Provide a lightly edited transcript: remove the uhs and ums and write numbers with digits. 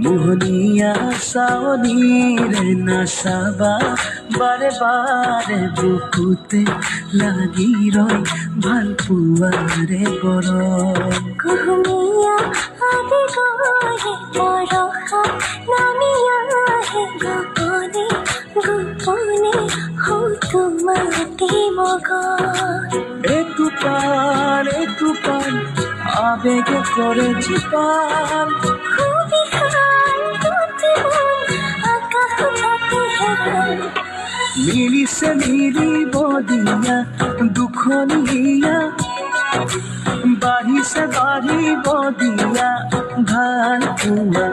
মোহনিয়া সাওনিরে নাশাবা বারে বারে বুকুতে লাগি রয় ভালপুয়ারে গরম কুহুমিয়া আগে গয়ে বরখা নামিয়া হে গোপনে গোপনে হো তোমাতে মগন একটু পান আবেগে করেছি পান খুবই খান তুতে মন আকাশ থাকে হেরান মিলিছে মিলিব দিয়া দুখ নিয়া বাঢ়িছে বাঢ়িব দিয়া ভাল পোৱা